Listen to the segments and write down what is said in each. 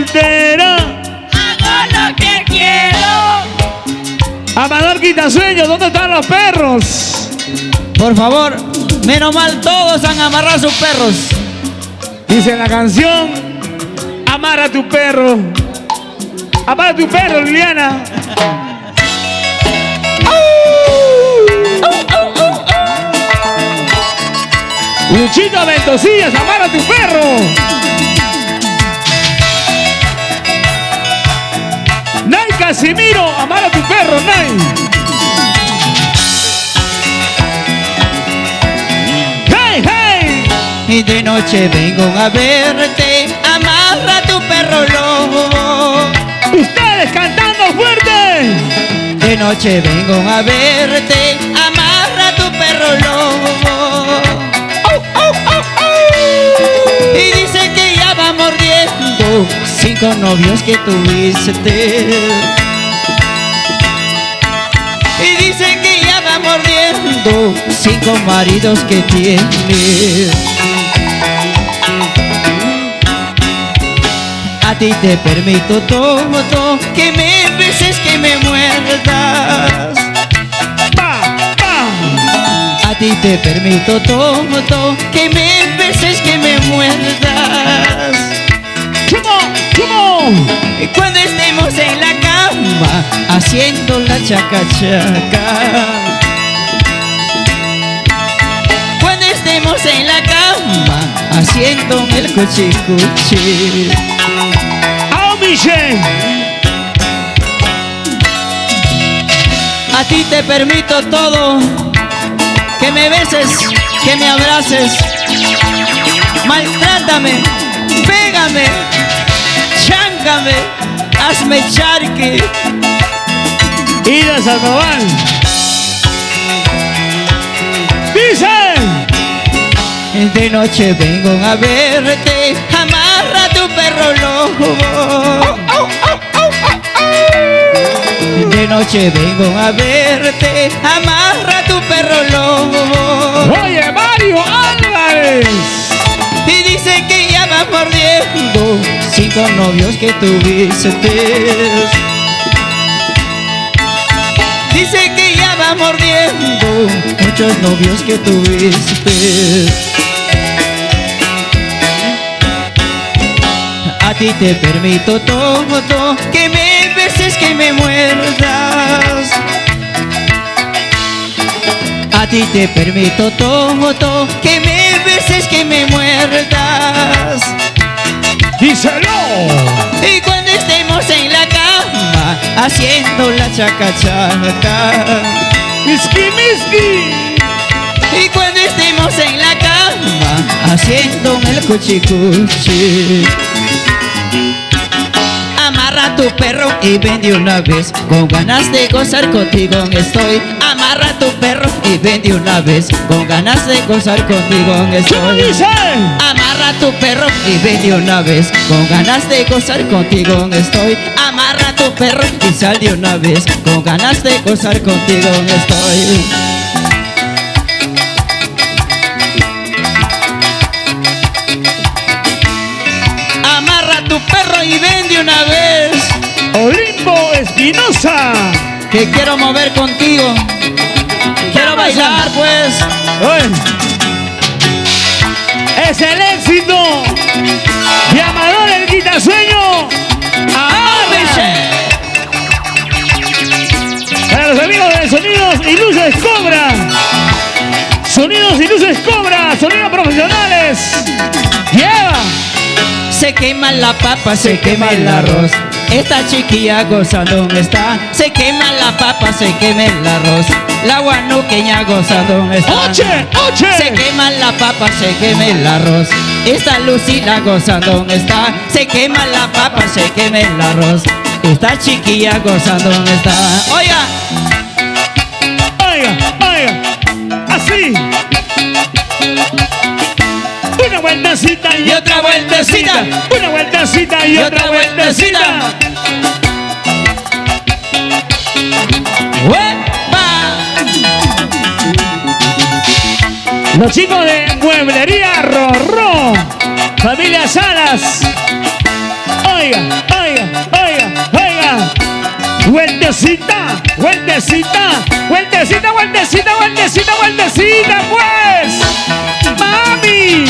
soltera. Hago lo que quiero. Amador Quitasueño, ¿dónde están los perros? Por favor, menos mal todos han amarrado sus perros. Dice la canción, amar a tu perro. Amar a tu perro, Liliana. Luchito Ventosillas, amar a tu perro. Nay Casimiro, amar a tu perro, Nay. Hey, hey. Y de noche vengo a verte, amarra tu perro lobo. Ustedes cantando fuerte. De noche vengo a verte, amarra tu perro lobo. Y dice que ya va mordiendo 5 novios que tuviste. Y dice que ya va mordiendo 5 maridos que tiene. A ti te permito todo, que me beses, que me muerdas. A ti te permito todo, que me beses, que me muerdas. Y cuando estemos en la cama, haciendo la chacachaca. Cuando estemos en la cama, haciendo el cuchicuchi. ¡Oh, Michelle! A ti te permito todo, que me beses, que me abraces, maltrátame, pégame, cháncame, hazme charque. Ida Sandoval. Dice. De noche vengo a verte, amarra tu perro lobo. De noche vengo a verte, amarra tu perro lobo. Oye, Mario Álvarez. Y dice que ya va mordiendo 5 novios que tuviste. Dice que ya va mordiendo muchos novios que tuviste. A ti te permito todo, que me beses, que me muerdas. A ti te permito todo, que me beses, que me muerdas. Díselo. Y cuando estemos en la cama, haciendo la chacachaca. Miski, miski. Y cuando estemos en la cama, haciendo el cuchicuchi. Amarra tu perro y ven de una vez, con ganas de gozar contigo estoy. Amarra tu perro y ven de una vez, con ganas de gozar contigo ¿Qué estoy. dice? Amarra tu perro y ven de una vez, con ganas de gozar contigo estoy. Amarra tu perro y sal de una vez, con ganas de gozar contigo estoy. Amarra tu perro y ven de una vez, Olimpo Espinosa. que quiero mover contigo. Quiero bailar pues. Oye. Es el éxito de Amador el Quitasueño. Michelle. Para los amigos de Sonidos y Luces Cobra. Sonidos y Luces Cobra. Sonidos profesionales. Lleva. Se quema la papa, se quema el arroz. Esta chiquilla gozando está. Se quema la papa, se quema el arroz. La guanuqueña gozando está. ¡Oche! ¡Oche! Se quema la papa, se quema el arroz. Esta Lucila gozando está. Se quema la papa, se quema el arroz. Esta chiquilla gozando está. Oiga. Oiga, oiga. Así. Una vueltecita y otra vueltecita. Una vueltecita y otra vueltecita. Los chicos de Mueblería Rorró, familia Salas. Oiga. vueltecita, vueltecita, vueltecita, vueltecita, vueltecita, vueltecita, pues. Mami.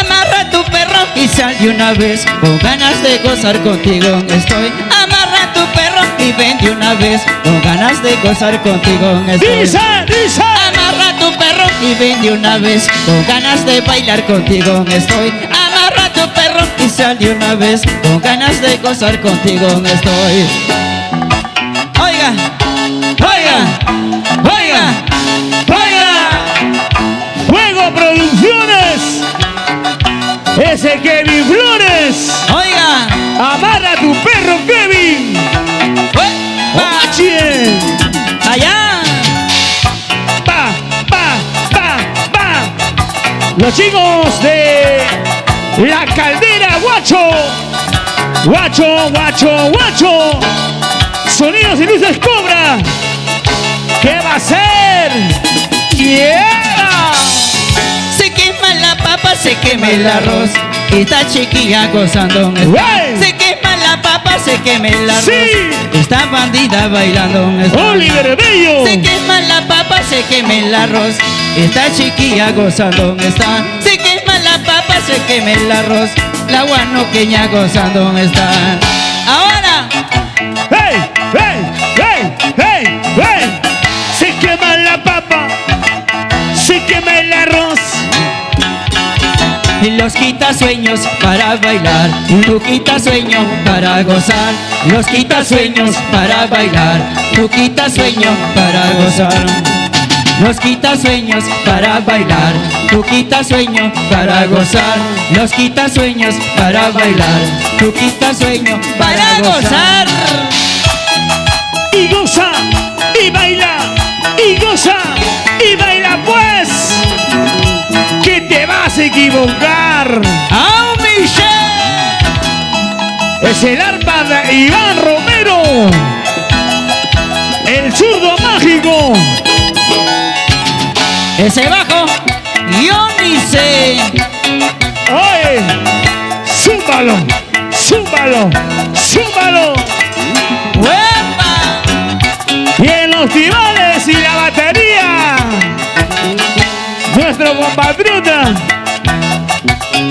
Amarra tu perro y sal de una vez. Con ganas de gozar contigo estoy. Amarra tu perro y ven de una vez. Con ganas de gozar contigo estoy. Dice, dice. Amarra tu perro y ven de una vez. Con ganas de bailar contigo estoy. Amarra tu perro y sal de una vez. Con ganas de gozar contigo estoy. Oiga, oiga, oiga, oiga. Fuego Producciones. Ese Kevin Flores. Oiga. Amarra tu perro, Kevin. Oye. Allá. Pa, pa, pa, pa. Los chicos de La Caldera, guacho. Guacho, guacho, guacho. Sonidos y luces Cobra. ¿Qué va a ser? ¡Yeah! Se quema la papa, se quema el arroz. Y esta chiquilla gozando ¡Wey! Se quema la papa, se quema el arroz. ¡Sí! Esta bandida bailando Oliver Bello. Se quema la papa, se quema el arroz. Esta chiquilla gozando está. Se quema la papa, se quema el arroz. La guanoqueña gozando está. Ahora. ¡Hey! ¡Hey! ¡Hey! ¡Hey! ¡Hey! Se quema la papa. Se quema el arroz. Y los quitasueños para bailar, tú quitas sueño para gozar. Los quitasueños para bailar, tú quitas sueño para gozar. Los quitasueños para bailar, tú quitas sueño para gozar. Los quitasueños para bailar, tú quitas sueño para gozar. Y goza, y baila, y goza, y baila pues. Que te vas a equivocar. ¡Ah, Michelle! Es el arpa de Iván Romero. El zurdo mágico. Ese bajo, yo ni sé. Oye, súbalo, súbalo, súbalo. ¡Huepa! Y en los timbales y la batería, nuestro compatriota.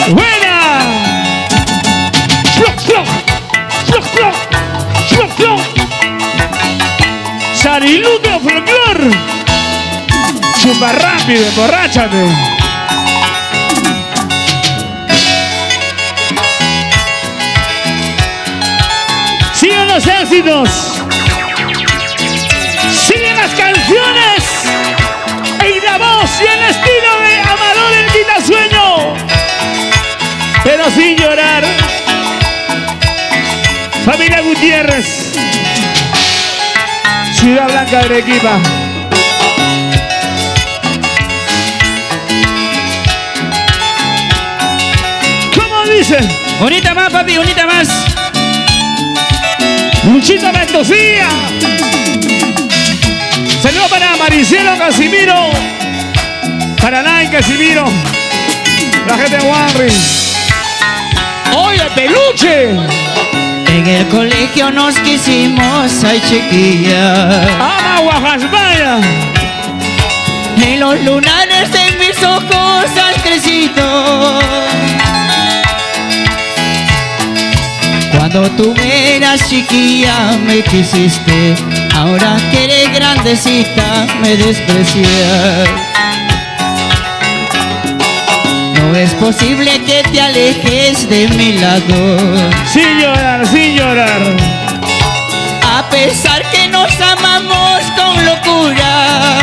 ¡Buena! ¡Floc, floc! ¡Floc, floc! ¡Floc, floc! ¡Sariluto folclor! ¡Chupa rápido, emborráchate! ¡Siguen los éxitos! ¡Siguen las canciones! ¡Y la voz y el estilo de Amador el Quitasueño! Pero sin llorar. Familia Gutiérrez, Ciudad Blanca de Arequipa. ¿Cómo dice? Unita más, papi, unita más. Luchita Mendocía. Saludos para Maricielo Casimiro. Para Nay Casimiro. La gente de Warri. ¡Oye, peluche! En el colegio nos quisimos, ay chiquilla. ¡Ama Guajasmaya! En los lunares de mis ojos has crecido. Cuando tú eras chiquilla me quisiste. Ahora que eres grandecita me desprecias. No es posible que te alejes de mi lado. Sin llorar, sin llorar. A pesar que nos amamos con locura.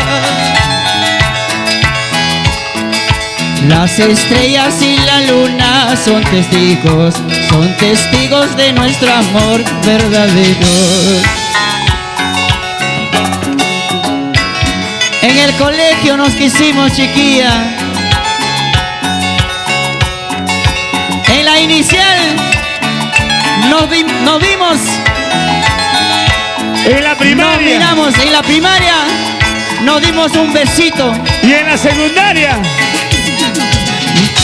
Las estrellas y la luna son testigos de nuestro amor verdadero. En el colegio nos quisimos, chiquilla. En la inicial nos vimos. En la Nos primaria. miramos en la primaria. Nos dimos un besito. Y en la secundaria.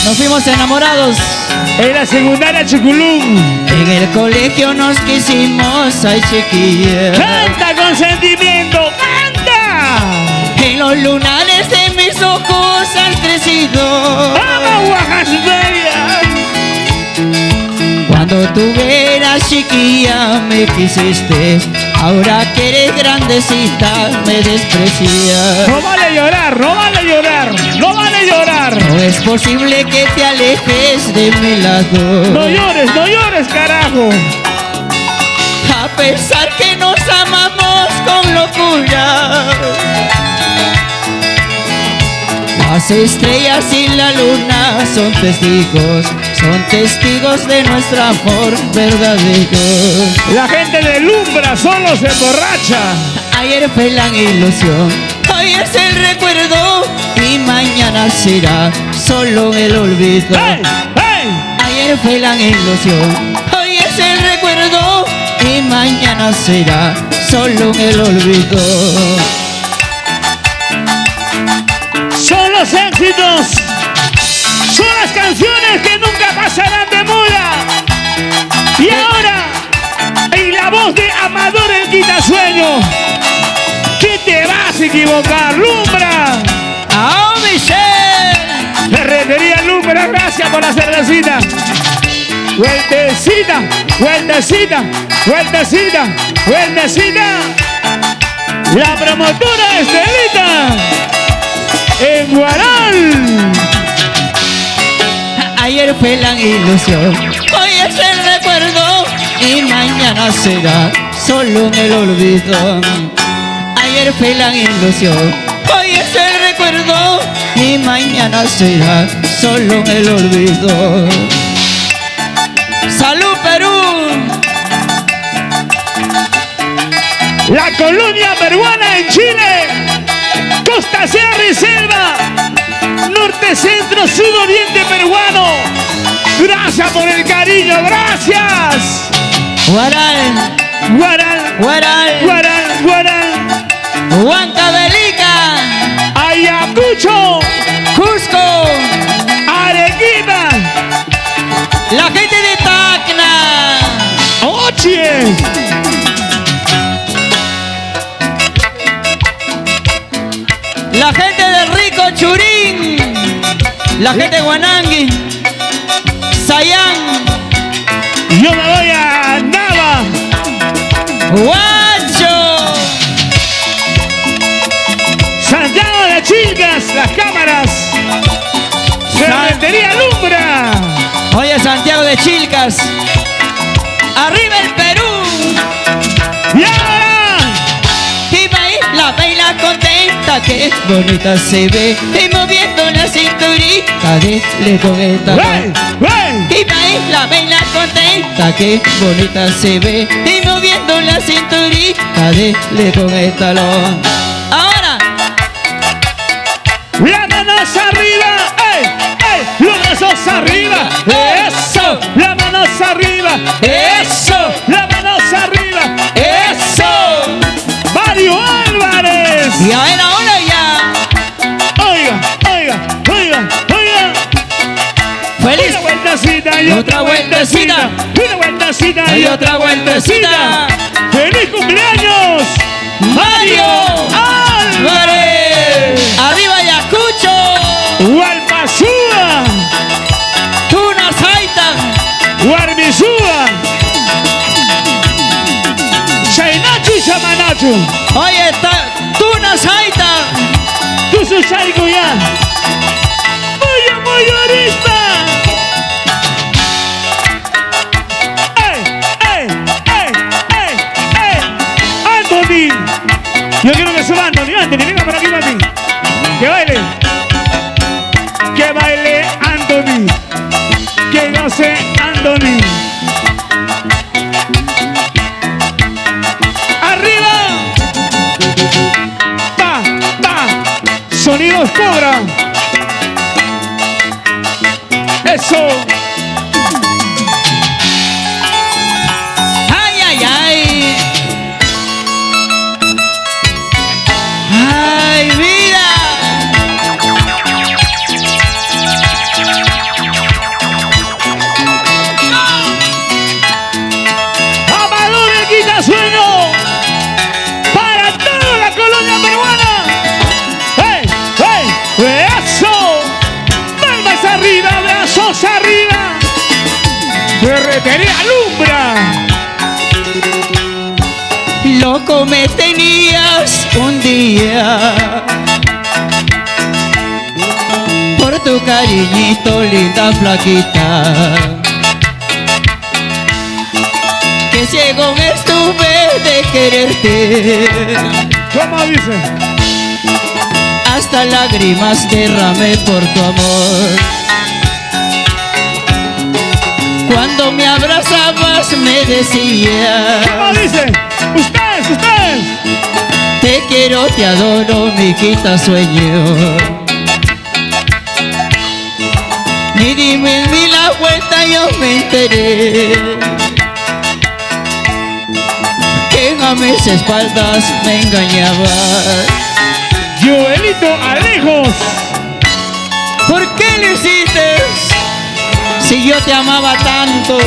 Nos fuimos enamorados. En la secundaria Chuculum. En el colegio nos quisimos, ay chiquilla. Canta con sentimiento, canta. En los lunares de mis ojos has crecido. Vamos, Oaxaca Bella. Cuando tú eras chiquilla me quisiste. Ahora que eres grandecita me desprecias. No vale llorar, no vale llorar, no vale llorar. No es posible que te alejes de mi lado. No llores, carajo. A pesar que nos amamos con locura. Las estrellas y la luna son testigos de nuestro amor verdadero. La gente de Lumbra solo se emborracha. Ayer fue la ilusión, hoy es el recuerdo y mañana será solo el olvido. ¡Hey! ¡Hey! Ayer fue la ilusión, hoy es el recuerdo y mañana será solo el olvido. Son los éxitos, son las canciones que nunca pasarán de moda. Y ahora, en la voz de Amador el Quitasueño, ¿qué te vas a equivocar, Lumbra? ¡Ah, Michelle! Ferretería Lumbra, gracias por la cervecita. Vueltecita, vueltecita, vueltecita, vueltecita. La promotora Estelita en Guaral. Ayer fue la ilusión, hoy es el recuerdo y mañana será solo el olvido. Ayer fue la ilusión, hoy es el recuerdo y mañana será solo el olvido. ¡Salud, Perú! La colonia peruana en Chile, costa, sierra y selva, norte, centro, sudoriente peruano. Gracias por el cariño, gracias. Guaral, Guaral, Guaral, Guaral, Guaral, Huancavelica, Ayacucho, Cusco, Arequipa, la gente de Tacna, Oche, la gente de Rico Churín, la gente de Guanangui, Sayán, yo me voy a Nava, Huacho, Santiago de Chilcas, las cámaras, Ferretería Lumbra. oye Santiago de Chilcas, arriba el Perú, Y ahora, y baila contenta, que bonita se ve, y moviendo la cinturita de con el ¡hey! talón. ¡hey! Y baila contenta, que bonita se ve, y moviendo la cinturita de con el talón. Ahora, Las manos arriba, ¡ey! ¡ey! Los brazos arriba, eso. Las manos arriba, eso. Las manos arriba, eso. Mario Álvarez. y ahora ya, Oiga, oiga, oiga, oiga. feliz. Una vueltecita y otra vueltecita. Una vueltecita y otra vueltecita. ¡Feliz cumpleaños, Mario Álvarez! Arriba Ayacucho, Hualpazúa, Tuna Saita, Guarmizúa, Chainachu y Chamanachu, oye, Tuna Saita, Tusuchaicuyá, Muya Muyurista. ¡Ey, ey, ey, ey, ey! ¡Anthony! Yo quiero que suba Anthony, venga por aquí, Anthony. Que baile. Que baile Anthony. Que goce Anthony. ¡Arriba! ¡Pa, pa! Sonidos Cobra. Eso. ay, ay, ay, ay, vida. Ferretería Alumbra. Loco me tenías un día por tu cariñito, linda flaquita, que ciego estuve de quererte. ¿Cómo dice? Hasta lágrimas derramé por tu amor. Cuando me abrazabas me decías: ¿Cómo dice? Ustedes. te quiero, te adoro, mi quita sueño. Ni dime ni la vuelta yo me enteré que a mis espaldas me engañabas. Joelito Alejos. ¿Por qué lo hiciste si yo te amaba tanto?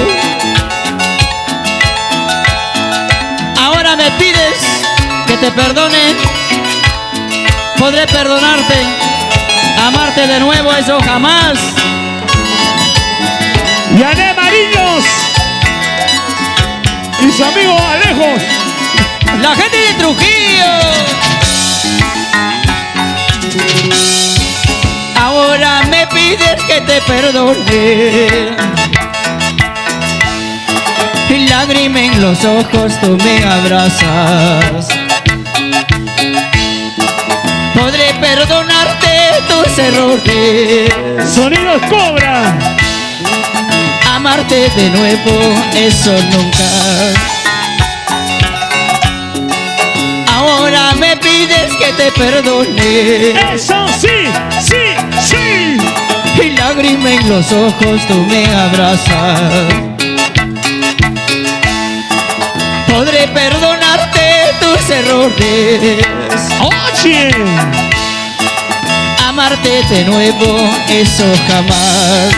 Ahora me pides que te perdone. Podré perdonarte, amarte de nuevo, eso jamás. Yané Mariños y su amigo Alejos. La gente de Trujillo. Ahora me pides que te perdone. Y lágrima en los ojos tú me abrazas. Podré perdonarte tus errores. Sonidos Cobra. Amarte de nuevo, eso nunca. Ahora me pides que te perdone. Eso sí. Y lágrima en los ojos tú me abrazas. Podré perdonarte tus errores. Oye. Amarte de nuevo, eso jamás.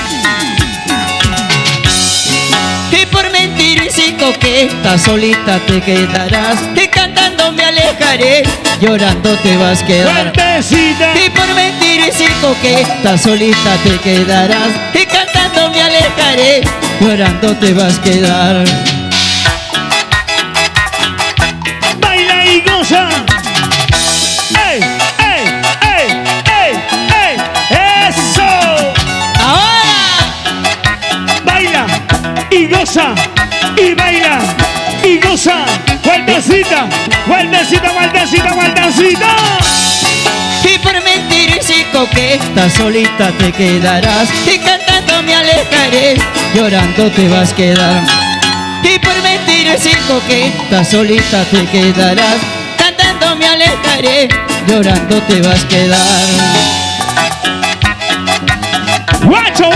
Y por mentir y coqueta solita te quedarás. Y cantando me alejaré, llorando te vas a quedar. Fuertecita. Y por mentir y coqueta solita te quedarás. Y cantando me alejaré, llorando te vas a quedar. Baila y goza. ¡Ey! ¡Eso! Ahora Baila y goza. Y baila y goza. Vueltecita. y por mentir y coqueta solita te quedarás. Y cantando me alejaré, llorando te vas a quedar. Y por mentir y coqueta solita te quedarás. Cantando me alejaré, llorando te vas a quedar. Guacho.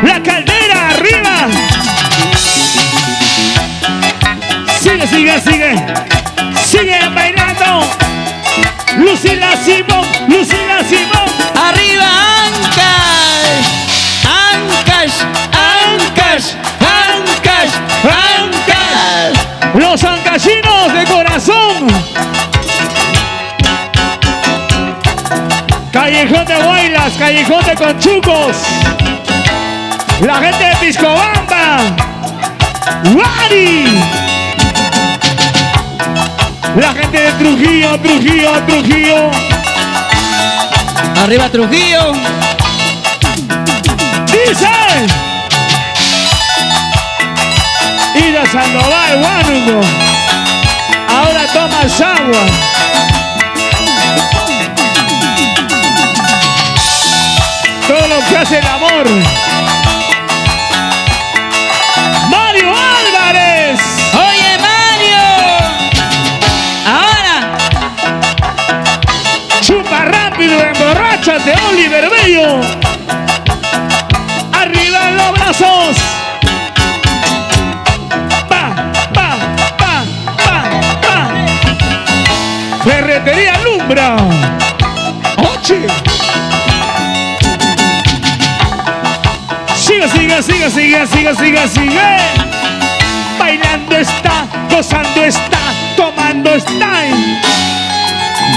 La caldera arriba. Sigue bailando. Lucila Simón. Arriba Ancash. Los ancallinos de corazón. Callejón de Guaylas, Callejón de Conchucos. La gente de Piscobamba. Wari. La gente de Trujillo. Arriba Trujillo. Dice. Ida Sandoval, Huánuco. Ahora tomas agua. Todo lo que hace el amor. Mario Álvarez. Oye Mario. Ahora. Chupa rápido, emborráchate, Oliver Bello. Arriba los brazos. Ferretería Alumbra. Oye. Sigue. Bailando está, gozando está, tomando está.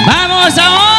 Vamos ahora.